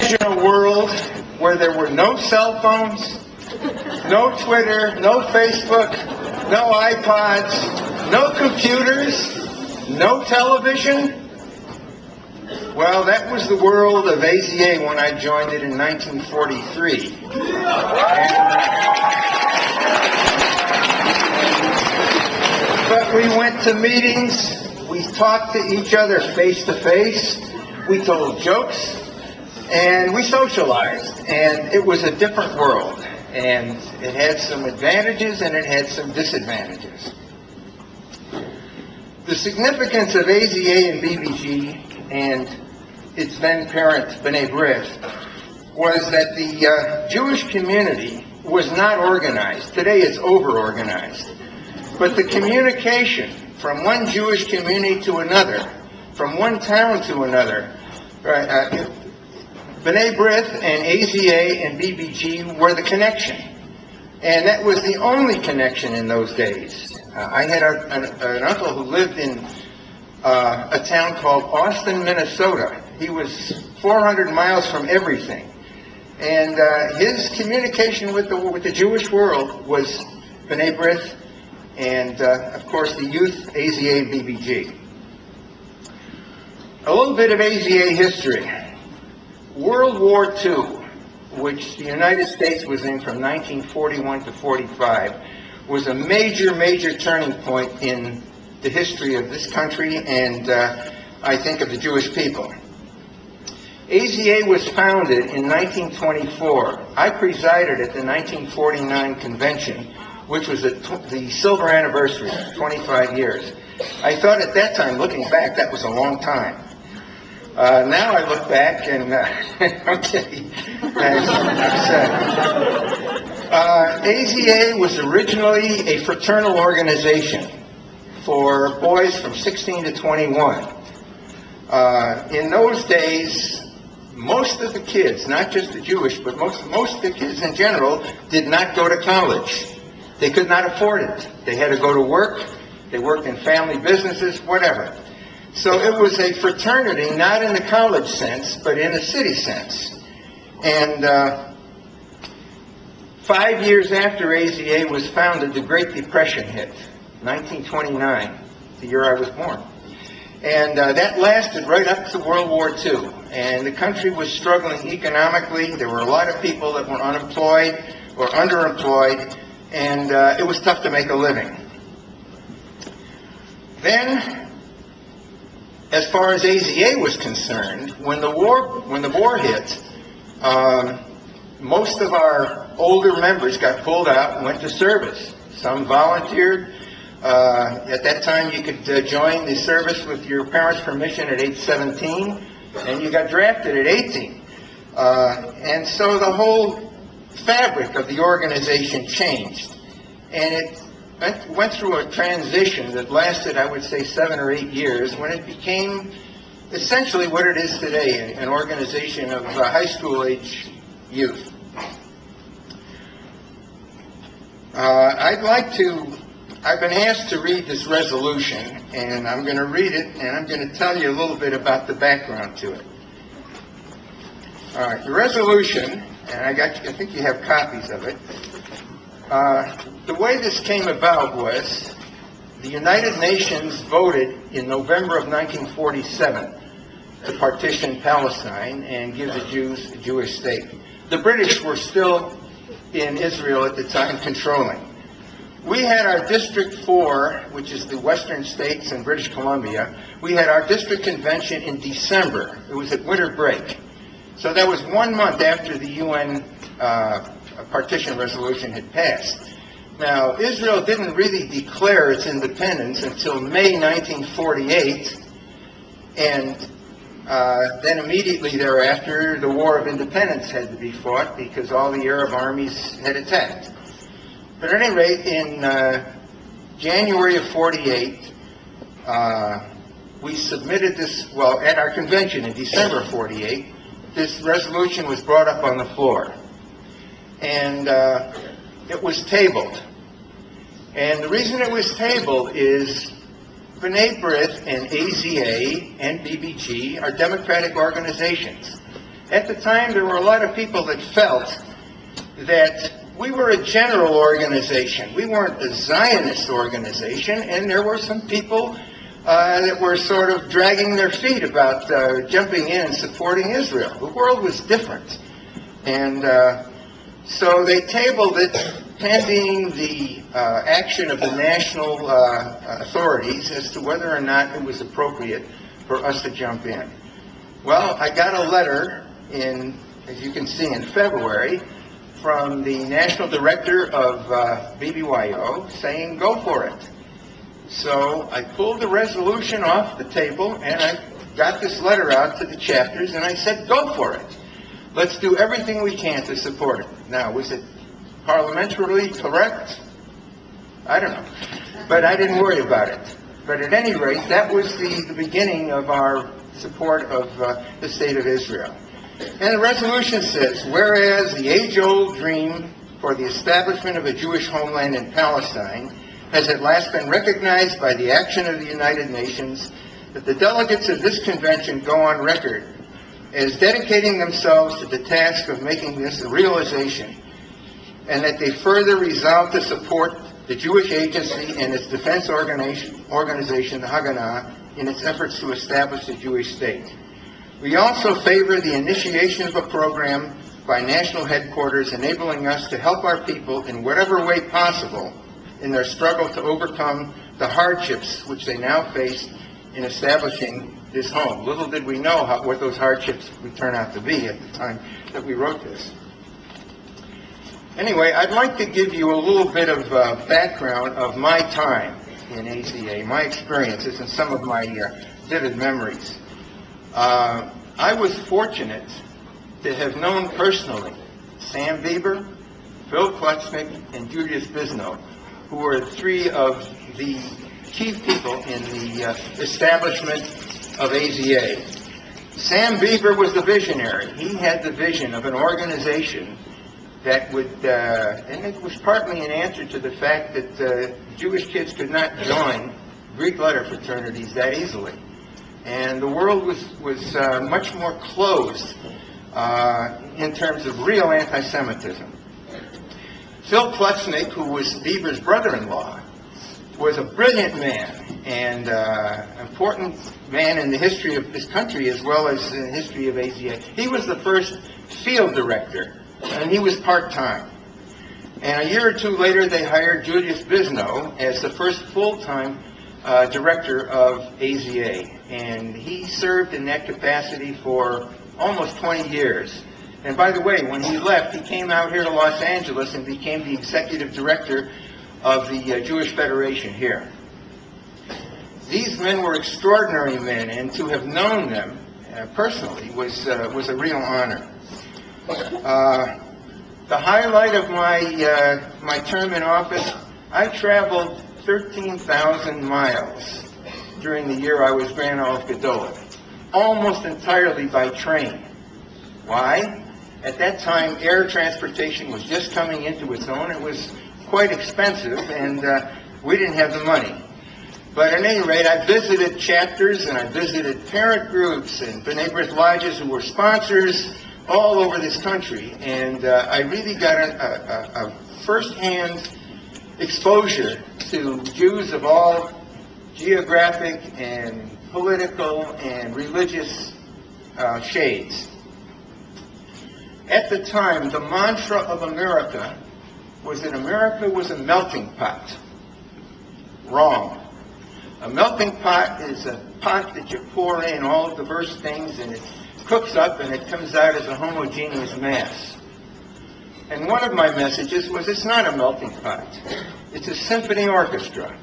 imagine a world where there were no cell phones, no Twitter, no Facebook, no iPods, no computers, no television? Well, that was the world of AZA when I joined it in 1943. But we went to meetings, we talked to each other face to face, we told jokes, and we socialized. And it was a different world. And it had some advantages and it had some disadvantages. The significance of AZA and BBG and its then parent, B'nai B'rith, was that the Jewish community was not organized. Today it's over-organized. But the communication from one Jewish community to another, from one town to another, B'nai B'rith and AZA and BBG were the connection. And that was the only connection in those days. I had an uncle who lived in a town called Austin, Minnesota. He was 400 miles from everything. And his communication with the Jewish world was B'nai B'rith and, of course, the youth, AZA and BBG. A little bit of AZA history. World War II, which the United States was in from 1941 to 45, was a major, major turning point in the history of this country and I think of the Jewish people. AZA was founded in 1924. I presided at the 1949 convention, which was the silver anniversary, 25 years. I thought at that time, looking back, that was a long time. Now I look back and, okay, AZA was originally a fraternal organization for boys from 16 to 21. In those days, most of the kids, not just the Jewish, but most of the kids in general, did not go to college. They could not afford it. They had to go to work. They worked in family businesses, whatever. So it was a fraternity, not in the college sense, but in a city sense. And 5 years after AZA was founded, the Great Depression hit, 1929, the year I was born. And that lasted right up to World War II. And the country was struggling economically. There were a lot of people that were unemployed or underemployed, and it was tough to make a living. Then, as far as AZA was concerned, when the war hit, most of our older members got pulled out and went to service. Some volunteered. At that time, you could join the service with your parents' permission at age 17, and you got drafted at 18. And so the whole fabric of the organization changed. And it went through a transition that lasted, I would say, 7 or 8 years, when it became essentially what it is today, an organization of high school age youth. I've been asked to read this resolution, and I'm going to read it, and I'm going to tell you a little bit about the background to it. All right, the resolution, and I think you have copies of it. The way this came about was the United Nations voted in November of 1947 to partition Palestine and give the Jews a Jewish state. The British were still in Israel at the time controlling. We had our District 4, which is the western states and British Columbia. We had our district convention in December. It was at winter break. So that was 1 month after the UN partition resolution had passed. Now, Israel didn't really declare its independence until May 1948, and then immediately thereafter, the War of Independence had to be fought because all the Arab armies had attacked. But at any rate, in January of 48, we submitted this, well, at our convention in December of 48, this resolution was brought up on the floor. And it was tabled. And the reason it was tabled is B'nai B'rith and AZA and BBG are democratic organizations. At the time, there were a lot of people that felt that we were a general organization. We weren't a Zionist organization, and there were some people that were sort of dragging their feet about jumping in and supporting Israel. The world was different. And so they tabled it pending the action of the national authorities as to whether or not it was appropriate for us to jump in. Well, I got a letter in, as you can see, in February from the National Director of BBYO saying, go for it. So I pulled the resolution off the table and I got this letter out to the chapters and I said, go for it. Let's do everything we can to support it. Now, was it parliamentarily correct? I don't know. But I didn't worry about it. But at any rate, that was the beginning of our support of the State of Israel. And the resolution says, whereas the age-old dream for the establishment of a Jewish homeland in Palestine has at last been recognized by the action of the United Nations, that the delegates of this convention go on record as dedicating themselves to the task of making this a realization, and that they further resolve to support the Jewish Agency and its defense organization, the Haganah, in its efforts to establish a Jewish state. We also favor the initiation of a program by national headquarters enabling us to help our people in whatever way possible in their struggle to overcome the hardships which they now face in establishing this home. Little did we know what those hardships would turn out to be at the time that we wrote this. Anyway, I'd like to give you a little bit of background of my time in AZA, my experiences, and some of my vivid memories. I was fortunate to have known personally Sam Bieber, Phil Klutznick, and Julius Bisnow, who were three of the chief people in the establishment of AZA. Sam Bieber was the visionary. He had the vision of an organization that would, and it was partly an answer to the fact that Jewish kids could not join Greek letter fraternities that easily. And the world was much more closed in terms of real anti-Semitism. Phil Klutznick, who was Bieber's brother-in-law, was a brilliant man and important man in the history of this country as well as in the history of AZA. He was the first field director, and he was part-time. And a year or two later, they hired Julius Bisnow as the first full-time director of AZA. And he served in that capacity for almost 20 years. And by the way, when he left, he came out here to Los Angeles and became the executive director of the Jewish Federation here. These men were extraordinary men, and to have known them personally was a real honor. The highlight of my term in office, I traveled 13,000 miles during the year I was Grand Aleph Gedolah, almost entirely by train. Why? At that time, air transportation was just coming into its own. It was quite expensive, and we didn't have the money. But at any rate, I visited chapters, and I visited parent groups and B'nai B'rith lodges who were sponsors all over this country. And I really got a first-hand exposure to Jews of all geographic and political and religious shades. At the time, the mantra of America was that America was a melting pot. Wrong. A melting pot is a pot that you pour in all diverse things and it cooks up and it comes out as a homogeneous mass. And one of my messages was it's not a melting pot. It's a symphony orchestra.